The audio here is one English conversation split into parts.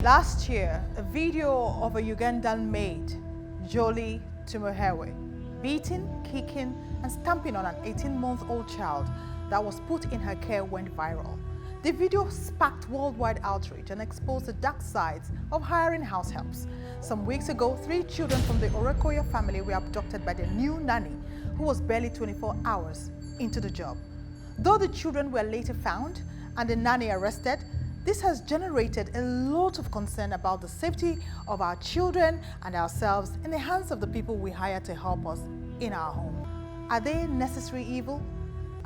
Last year, a video of a Ugandan maid, Jolie Tumuhewe, beating, kicking, and stamping on an 18-month-old child that was put in her care went viral. The video sparked worldwide outrage and exposed the dark sides of hiring house helps. Some weeks ago, 3 children from the Orekoya family were abducted by their new nanny, who was barely 24 hours into the job. Though the children were later found and the nanny arrested, this has generated a lot of concern about the safety of our children and ourselves in the hands of the people we hire to help us in our home. Are they necessary evil?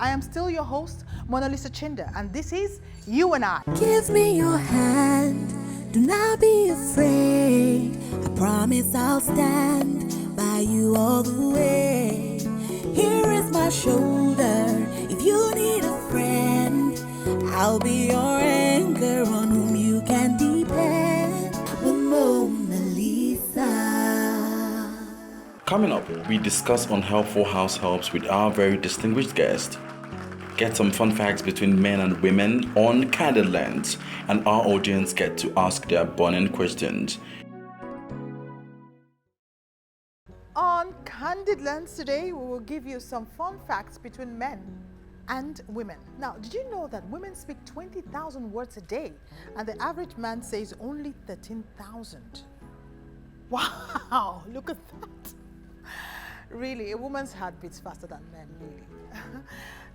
I am still your host, Monalisa Chinda, and this is You and I. Give me your hand, do not be afraid. I promise I'll stand by you all the way. Here is my shoulder, if you need a friend, I'll be your anchor on whom you can depend. With Mona Lisa. Coming up, we discuss unhelpful house helps with our very distinguished guest. Get some fun facts between men and women on Candid Lens, and our audience get to ask their burning questions. On Candid Lens today, we will give you some fun facts between men and women. Now, did you know that women speak 20,000 words a day and the average man says only 13,000? Wow, look at that. Really, a woman's heart beats faster than men, really.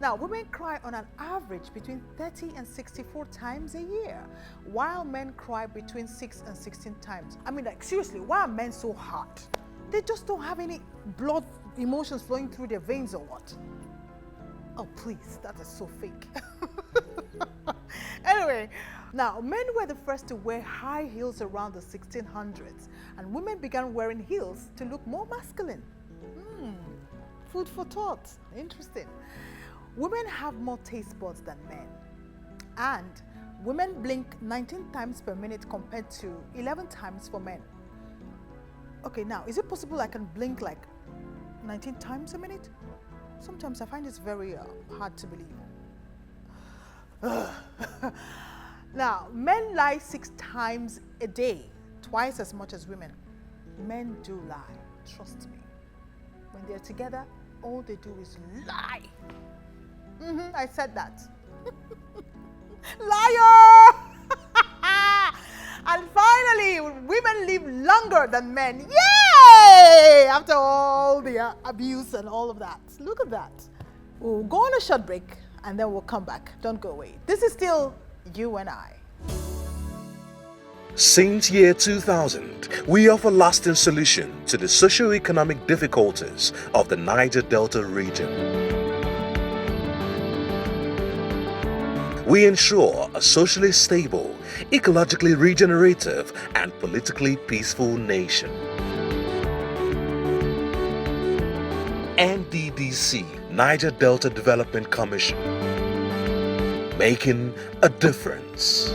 Now, women cry on an average between 30 and 64 times a year, while men cry between 6 and 16 times. I mean, like, seriously, why are men so hard? They just don't have any blood emotions flowing through their veins or what? Oh, please, that is so fake. Anyway, now, men were the first to wear high heels around the 1600s, and women began wearing heels to look more masculine. Food for thought. Interesting. Women have more taste buds than men, and women blink 19 times per minute compared to 11 times for men. Okay, now, is it possible I can blink like 19 times a minute? Sometimes I find it's very hard to believe. Now, men lie 6 times a day, twice as much as women. Men do lie, trust me. When they're together, all they do is lie. I said that. Liar! And finally, women live longer than men. Yay! After all the abuse and all of that. Look at that. We'll go on a short break and then we'll come back. Don't go away. This is still You and I. Since year 2000, we offer lasting solution to the socio-economic difficulties of the Niger Delta region. We ensure a socially stable, ecologically regenerative, and politically peaceful nation. NDDC, Niger Delta Development Commission, making a difference.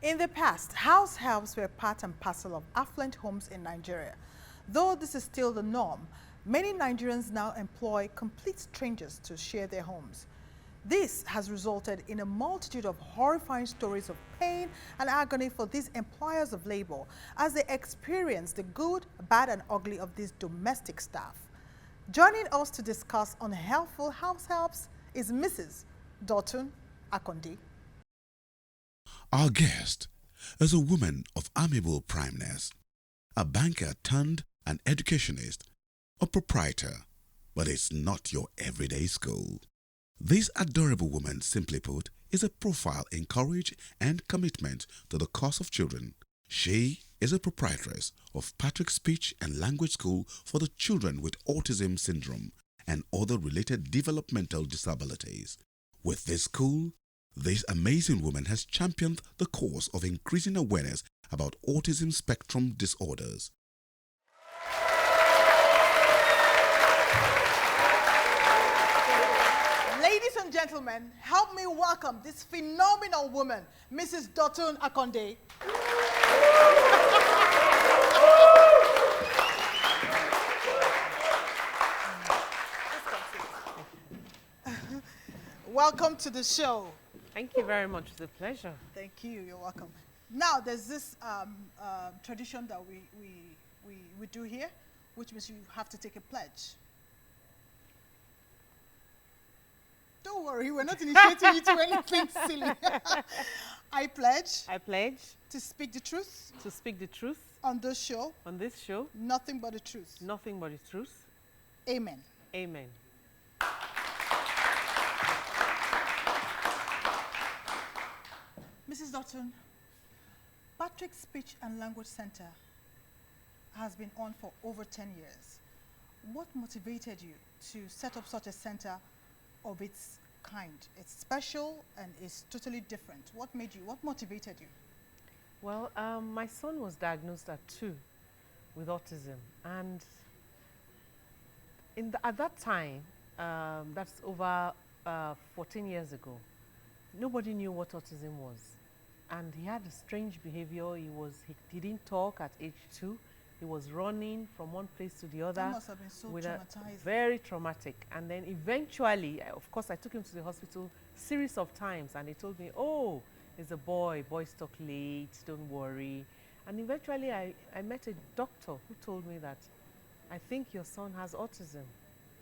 In the past, house helps were part and parcel of affluent homes in Nigeria. Though this is still the norm, many Nigerians now employ complete strangers to share their homes. This has resulted in a multitude of horrifying stories of pain and agony for these employers of labor as they experience the good, bad, and ugly of these domestic staff. Joining us to discuss unhelpful house helps is Mrs Dotun Akande. Our guest is a woman of amiable primeness, a banker turned an educationist, a proprietor, but it's not your everyday school. This adorable woman, simply put, is a profile in courage and commitment to the cause of children. She is a proprietress of Patrick's Speech and Language School for the children with autism syndrome and other related developmental disabilities. With this school, this amazing woman has championed the cause of increasing awareness about autism spectrum disorders. Ladies and gentlemen, help me welcome this phenomenal woman, Mrs Dotun Akande. Welcome to the show. Thank you very much. It's a pleasure. Thank you. You're welcome. Now, there's this tradition that we do here, which means you have to take a pledge. Don't worry, we're not initiating you to anything silly. I pledge. I pledge to speak the truth. to speak the truth On this show. on this show, Nothing but the truth. nothing but the truth. Amen. Amen. Mrs. Dotun, Patrick's Speech and Language Center has been on for over 10 years. What motivated you to set up such a center of its kind? It's special and it's totally different. What motivated you? Well, my son was diagnosed at 2 with autism, and at that time, that's over 14 years ago, nobody knew what autism was. And he had a strange behavior. He didn't talk at age 2. He was running from one place to the other. That must have been so traumatizing. Very traumatic. And then eventually, of course, I took him to the hospital series of times, and they told me, oh, he's a boy, boys talk late, don't worry. And eventually I met a doctor who told me that, I think your son has autism.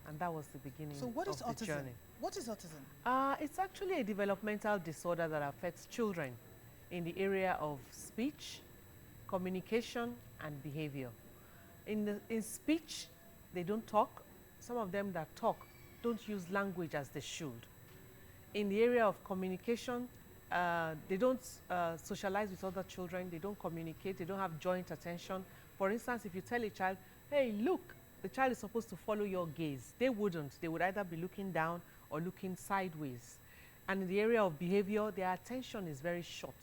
And that was the beginning So what is of the autism? journey. What is autism? It's actually a developmental disorder that affects children in the area of speech, communication, and behavior. In speech, they don't talk. Some of them that talk don't use language as they should. In the area of communication, they don't socialize with other children. They don't communicate. They don't have joint attention. For instance, if you tell a child, hey, look, the child is supposed to follow your gaze. They wouldn't. They would either be looking down or looking sideways. And in the area of behavior, their attention is very short.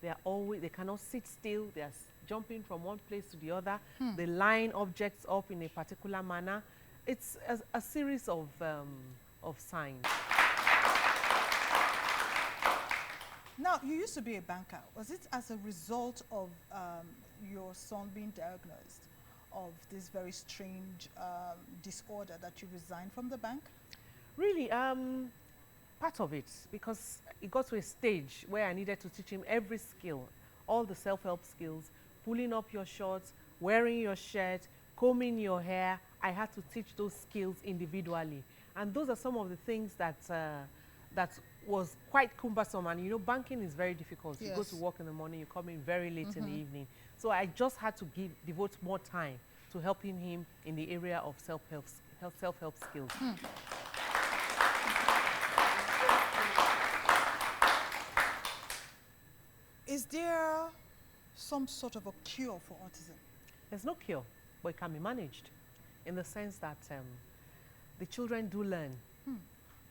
They cannot sit still. They are jumping from one place to the other. They line objects up in a particular manner. It's a series of signs. Now, you used to be a banker. Was it as a result of your son being diagnosed of this very strange disorder that you resigned from the bank? Really, part of it, because it got to a stage where I needed to teach him every skill, all the self-help skills, pulling up your shorts, wearing your shirt, combing your hair. I had to teach those skills individually. And those are some of the things that that was quite cumbersome. And you know, banking is very difficult. Yes. You go to work in the morning, you come in very late in the evening. So I just had to devote more time to helping him in the area of self-help skills. Is there some sort of a cure for autism? There's no cure, but it can be managed in the sense that the children do learn,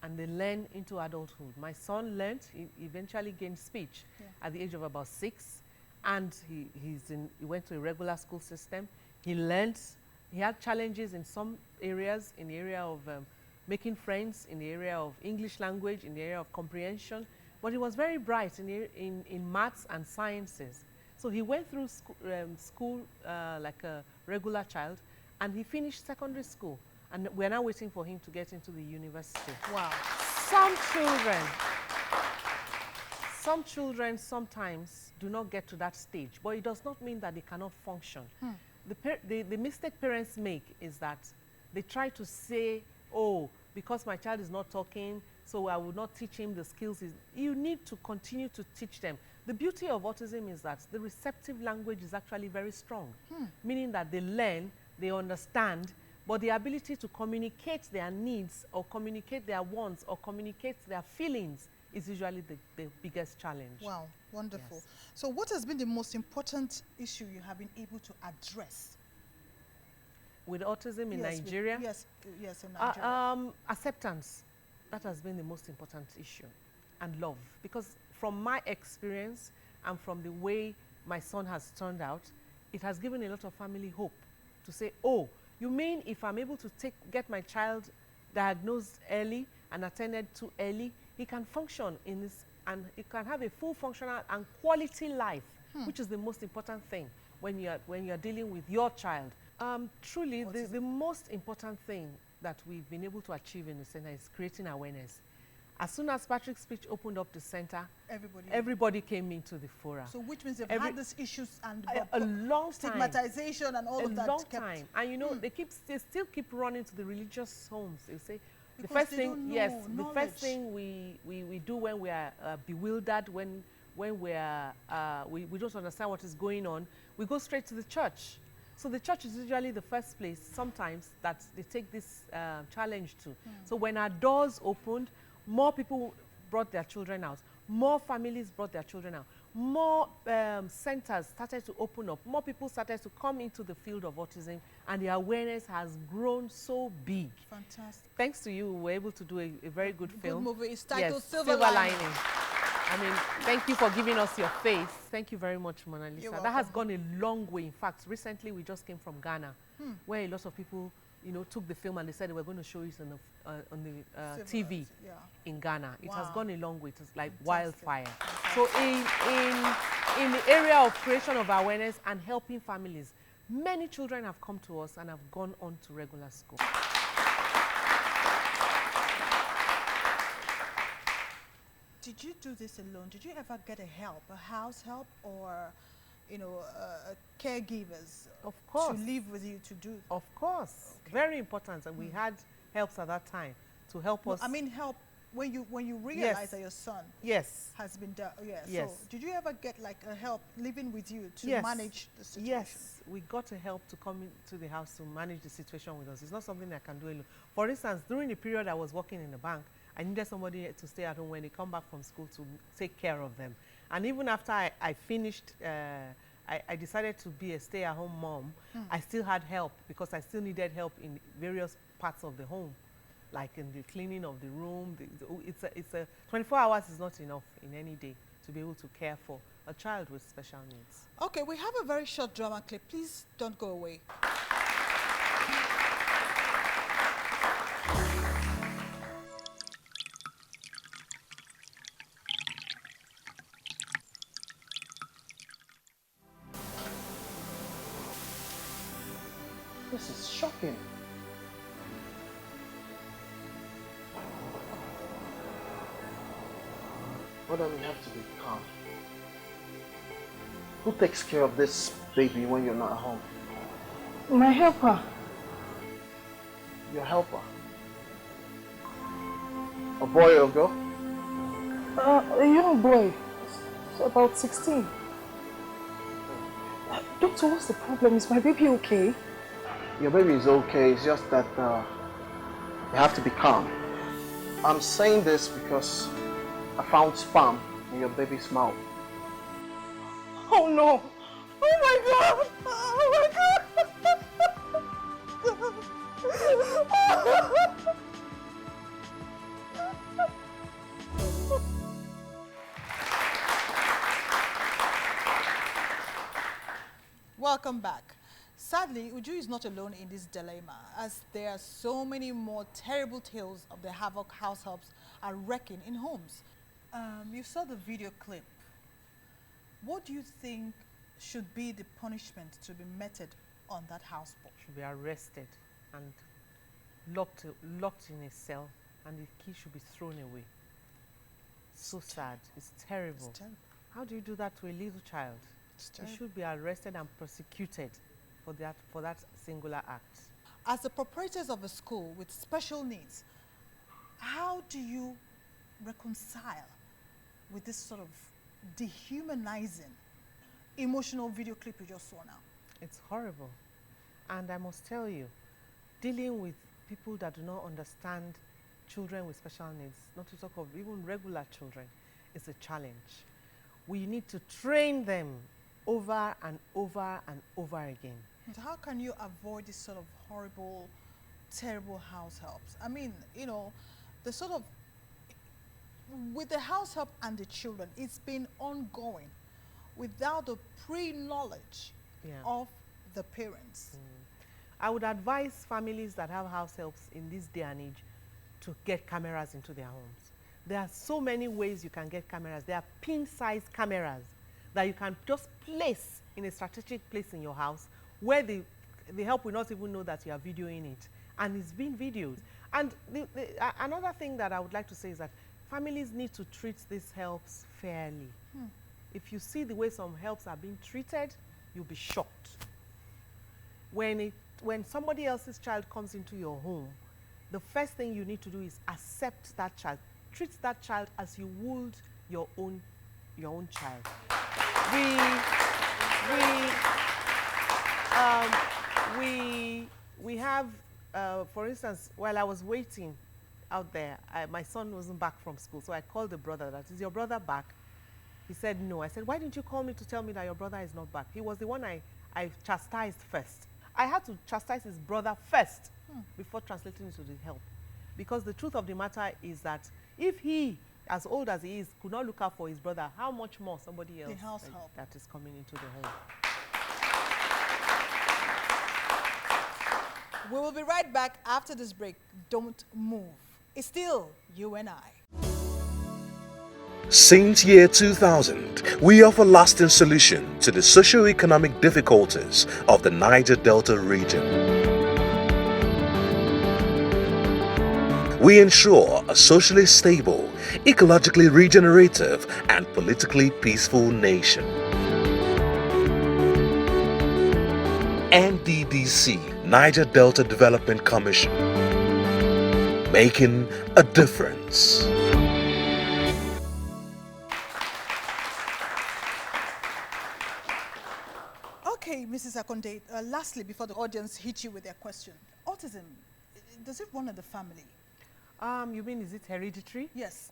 and they learn into adulthood. My son learned, he eventually gained speech at the age of about 6, and he went to a regular school system. He learned, he had challenges in some areas, in the area of making friends, in the area of English language, in the area of comprehension, but he was very bright in maths and sciences. So he went through school like a regular child, and he finished secondary school. And we're now waiting for him to get into the university. Wow. Some children sometimes do not get to that stage, but it does not mean that they cannot function. The mistake parents make is that they try to say, oh, because my child is not talking, so I will not teach him the skills. You need to continue to teach them. The beauty of autism is that the receptive language is actually very strong, meaning that they learn, they understand, but the ability to communicate their needs or communicate their wants or communicate their feelings is usually the biggest challenge. Wow, wonderful. Yes. So what has been the most important issue you have been able to address? With autism in Nigeria? Yes, in Nigeria. Acceptance. That has been the most important issue. And love. Because from my experience and from the way my son has turned out, it has given a lot of family hope to say, oh, you mean if I'm able to get my child diagnosed early and attended to early, he can function in this, and he can have a full functional and quality life, which is the most important thing when you're dealing with your child. Truly, the most important thing that we've been able to achieve in the center is creating awareness. As soon as Patrick's speech opened up the center, everybody came into the fora. So which means they've had these issues and a long stigmatization and all of that. A long time. And you know, they still keep running to the religious homes. They say, because the first they thing, don't know yes, knowledge. the first thing we do when we are bewildered, when we don't understand what is going on, we go straight to the church. So the church is usually the first place sometimes that they take this challenge to. So when our doors opened, more people brought their children out. More families brought their children out. More centers started to open up. More people started to come into the field of autism, and the awareness has grown so big. Fantastic. Thanks to you, we were able to do a very good film. Good movie. It's titled Silver Lining. I mean, thank you for giving us your face. Thank you very much, Monalisa. That has gone a long way. In fact, recently we just came from Ghana, where a lot of people, you know, took the film and they said they were going to show it on the TV in Ghana. It has gone a long way. It's like wildfire. So in the area of creation of awareness and helping families, many children have come to us and have gone on to regular school. Did you do this alone? Did you ever get a house help, or, you know, caregivers? Of course. To live with you to do? Of course. Okay. Very important. And we had helps at that time to help us. I mean, help when you realize that your son has been done. Yes. So did you ever get like a help living with you to manage the situation? Yes, we got a help to come into the house to manage the situation with us. It's not something I can do alone. For instance, during the period I was working in the bank, I needed somebody to stay at home when they come back from school to take care of them. And even after I finished, I decided to be a stay-at-home mom. I still had help because I still needed help in various parts of the home, like in the cleaning of the room. It's a 24 hours is not enough in any day to be able to care for a child with special needs. Okay, we have a very short drama clip. Please don't go away. This is shocking. What do we have to be calm? Who takes care of this baby when you're not at home? My helper. Your helper? A boy or a girl? A young boy. About 16. Doctor, what's the problem? Is my baby okay? Your baby is okay, it's just that you have to be calm. I'm saying this because I found sperm in your baby's mouth. Oh no! Oh my God! Oh my God! Welcome back. Sadly, Uju is not alone in this dilemma, as there are so many more terrible tales of the havoc house helps are wreaking in homes. You saw the video clip. What do you think should be the punishment to be meted on that houseboy? Should be arrested and locked in a cell, and the key should be thrown away. So sad. It's terrible. It's terrible. How do you do that to a little child? He should be arrested and prosecuted for that singular act. As the proprietors of a school with special needs, how do you reconcile with this sort of dehumanizing emotional video clip you just saw now? It's horrible. And I must tell you, dealing with people that do not understand children with special needs, not to talk of even regular children, is a challenge. We need to train them over and over and over again. So how can you avoid this sort of horrible, terrible house helps? I mean, you know, the sort of, with the house help and the children, it's been ongoing without the pre-knowledge of the parents. I would advise families that have house helps in this day and age to get cameras into their homes. There are so many ways you can get cameras. There are pin-sized cameras that you can just place in a strategic place in your house where the help will not even know that you are videoing it. And it's being videoed. And another thing that I would like to say is that families need to treat these helps fairly. If you see the way some helps are being treated, you'll be shocked. When somebody else's child comes into your home, the first thing you need to do is accept that child. Treat that child as you would your own child. We have, for instance, while I was waiting out there, my son wasn't back from school, so I called the brother. That is your brother back? He said no. I said, why didn't you call me to tell me that your brother is not back? He was the one I chastised first. I had to chastise his brother first before translating into the help. Because the truth of the matter is that if he, as old as he is, could not look out for his brother, how much more somebody else that is coming into the home? We will be right back after this break. Don't move. It's still you and I. Since year 2000, we offer lasting solution to the socio-economic difficulties of the Niger Delta region. We ensure a socially stable, ecologically regenerative, and politically peaceful nation. NDDC, Niger Delta Development Commission, making a difference. Okay, Mrs. Akande, lastly, before the audience hit you with their question, autism, does it run in the family? You mean, is it hereditary? Yes.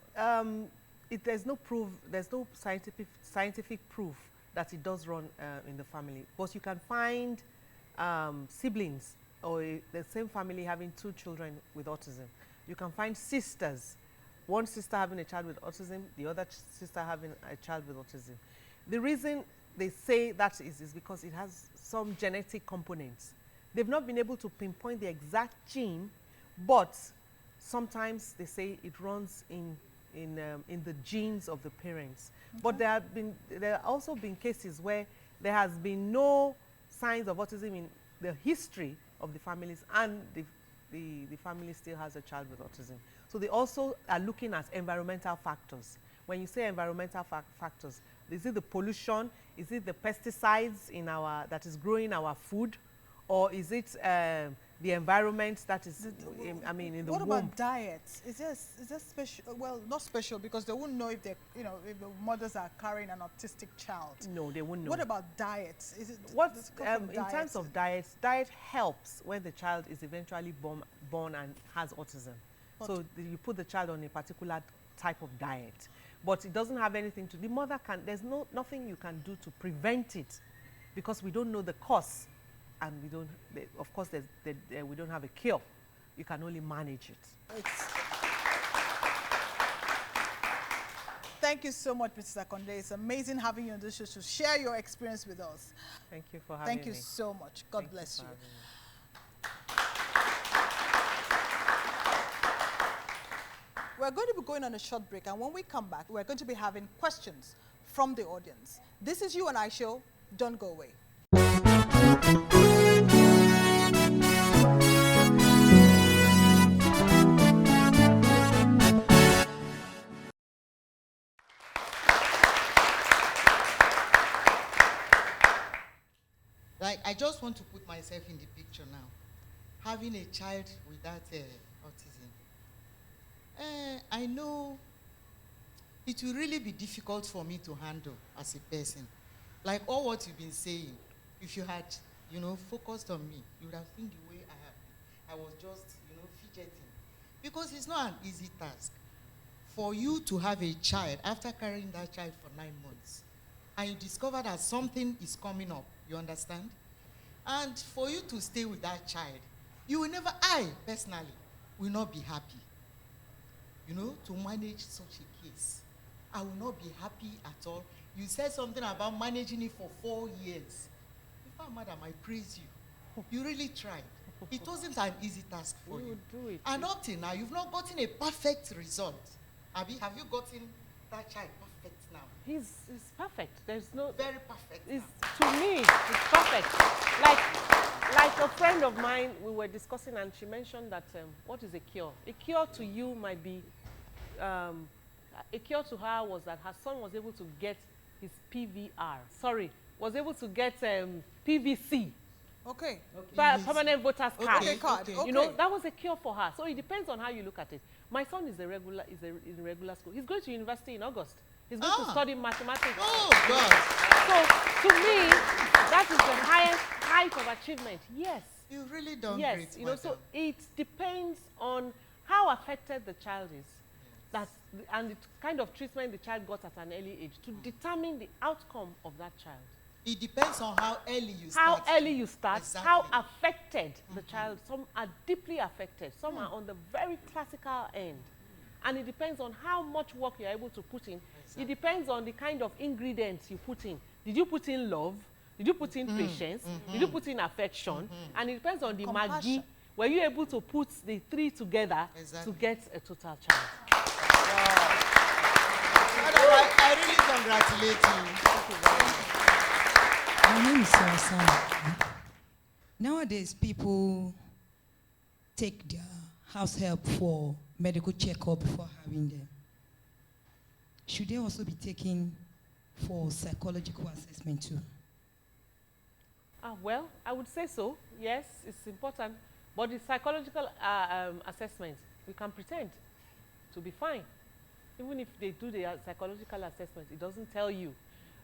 There's no proof, there's no scientific proof that it does run in the family. But you can find siblings or the same family having two children with autism. You can find sisters, one sister having a child with autism, the other sister having a child with autism. The reason they say that is because it has some genetic components. They've not been able to pinpoint the exact gene, but sometimes they say it runs in the genes of the parents. Okay. But there have also been cases where there has been no signs of autism in the history of the families, and the family still has a child with autism. So they also are looking at environmental factors. When you say environmental factors, is it the pollution? Is it the pesticides that is growing our food? Or is it the environment that is, in the womb? What about diet? Is there special? Well, not special, because they won't know if they, if the mothers are carrying an autistic child. No, they won't know. What about diet? Is it in terms of diet helps when the child is eventually born and has autism. So you put the child on a particular type of diet, but it doesn't have anything to. The mother can. There's nothing you can do to prevent it, because we don't know the cause. And we don't, of course, we don't have a cure. You can only manage it. Thank you so much, Mrs. Akande. It's amazing having you on this show to share your experience with us. Thank you for having me. Thank you so much. God bless you. We're going to be going on a short break, and when we come back, we're going to be having questions from the audience. This is You and I Show. Don't go away. Like, I just want to put myself in the picture now. Having a child with that autism. I know it will really be difficult for me to handle as a person. Like all what you've been saying, if you had, focused on me, you would have seen the way I was just, fidgeting. Because it's not an easy task. For you to have a child, after carrying that child for 9 months, and you discover that something is coming up, you understand? And for you to stay with that child, I personally will not be happy. To manage such a case. I will not be happy at all. You said something about managing it for 4 years. In fact, madam, I praise you. You really tried. It wasn't an easy task for you. Do it. And up till now, you've not gotten a perfect result. Abi, have you gotten that child perfect now? He's perfect. There's no... Very perfect. To me, it's perfect. Like a friend of mine, we were discussing, and she mentioned that what is a cure? A cure to you might be A cure to her was that her son was able to get his PVR. Sorry, was able to get PVC. Okay. Permanent voter's card. Okay, card. Okay. You know, that was a cure for her. So it depends on how you look at it. My son is in regular school. He's going to university in August. He's going to study mathematics. Oh, God. So to me, that is the highest height of achievement. Yes. You've really done yes, great. you know, so it depends on how affected the child is, and the kind of treatment the child got at an early age to determine the outcome of that child. It depends on how early you start. How early you start, Exactly. how affected the child. Some are deeply affected. Some are on the very classical end. And it depends on how much work you're able to put in. It depends on the kind of ingredients you put in. Did you put in love? Did you put in patience? Did you put in affection? And it depends on the Maggi. Were you able to put the three together to get a total child? Wow. I really congratulate you. Thank you very much. My name is Sarah. Nowadays, people take their house help for medical checkup before having them. Should they also be taken for psychological assessment too? Well, I would say so. Yes, it's important. But the psychological assessment, we can pretend to be fine. Even if they do the psychological assessment, it doesn't tell you.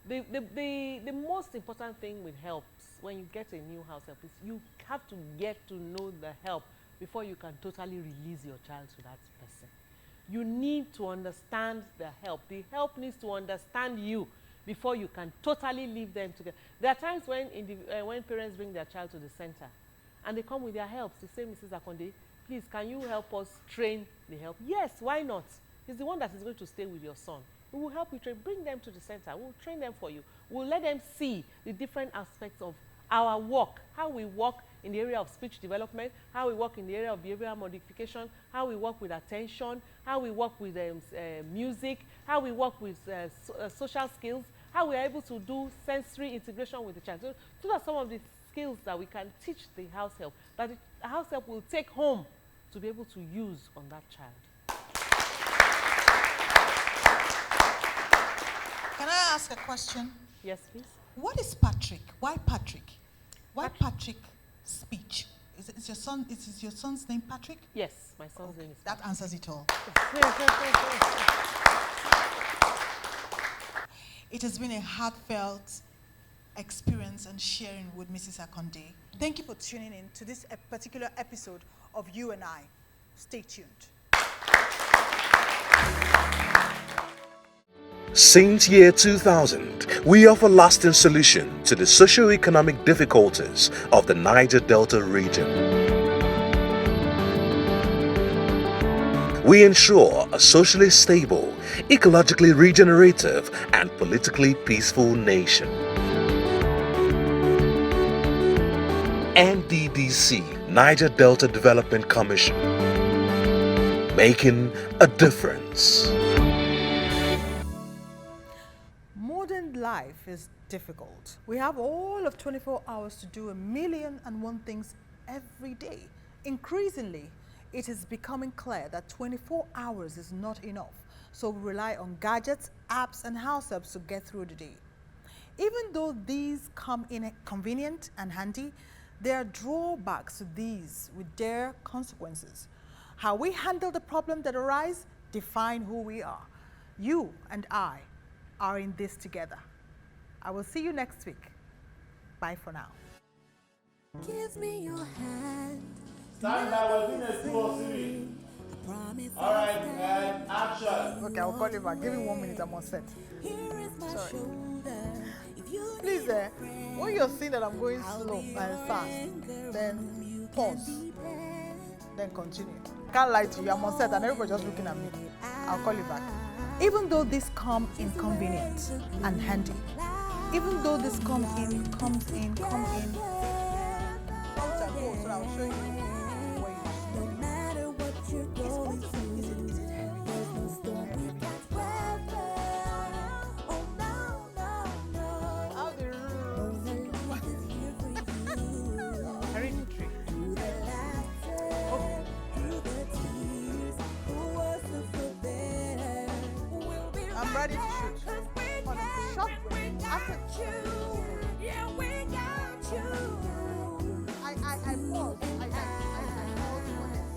The most important thing with helps when you get a new house help is you have to get to know the help before you can totally release your child to that person. You need to understand the help. The help needs to understand you before you can totally leave them together. There are times when when parents bring their child to the center and they come with their helps. They say, Mrs. Akande, please, can you help us train the help? Yes, why not? He's the one that is going to stay with your son. We will help you train. Bring them to the center. We'll train them for you. We'll let them see the different aspects of our work, how we work in the area of speech development, how we work in the area of behavioral modification, how we work with attention, how we work with music, how we work with social skills, how we are able to do sensory integration with the child. So those are some of the skills that we can teach the house help, that the house help will take home to be able to use on that child. Can I ask a question? Yes, please. What is Patrick? Why Patrick? Why Patrick speech? Is your son's name Patrick? Yes, my son's name is That answers it all. It has been a heartfelt experience and sharing with Mrs. Akande. Thank you for tuning in to this particular episode of You and I. Stay tuned. Since year 2000, we offer lasting solution to the socio-economic difficulties of the Niger Delta region. We ensure a socially stable, ecologically regenerative, and politically peaceful nation. NDDC, Niger Delta Development Commission, making a difference. Modern life is difficult. We have all of 24 hours to do 1,000,001 things every day. Increasingly, it is becoming clear that 24 hours is not enough, so we rely on gadgets, apps, and house helps to get through the day. Even though these come in convenient and handy, there are drawbacks to these with their consequences. How we handle the problem that arise define who we are. You and I are in this together. I will see you next week. Bye for now. Give me your hand. Stand by, we're doing a small series. All right, and action. Okay, I'll call you back. Give me 1 minute, I'm on set. Sorry. Please, when you're seeing that I'm going slow and fast, then pause, then continue. Can't lie to you, I'm on set and everybody just looking at me. I'll call you back. Even though this come inconvenient and handy, even though this comes in, come and go, so I'll show you where you No matter what you're going through, is it heavy? there's no storm we can't weather. Oh no, no, no. How do Know that life is here for you. hereditary? Through the laughter, through the tears, who was to there? I'm ready to shoot. On a short break. After I paused. I paused for this.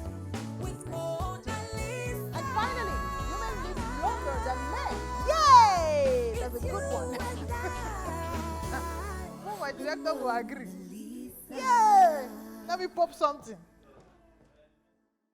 And finally, women live longer than men. Yay! That's a good one. Oh, my director will agree. Yay! Let me pop something.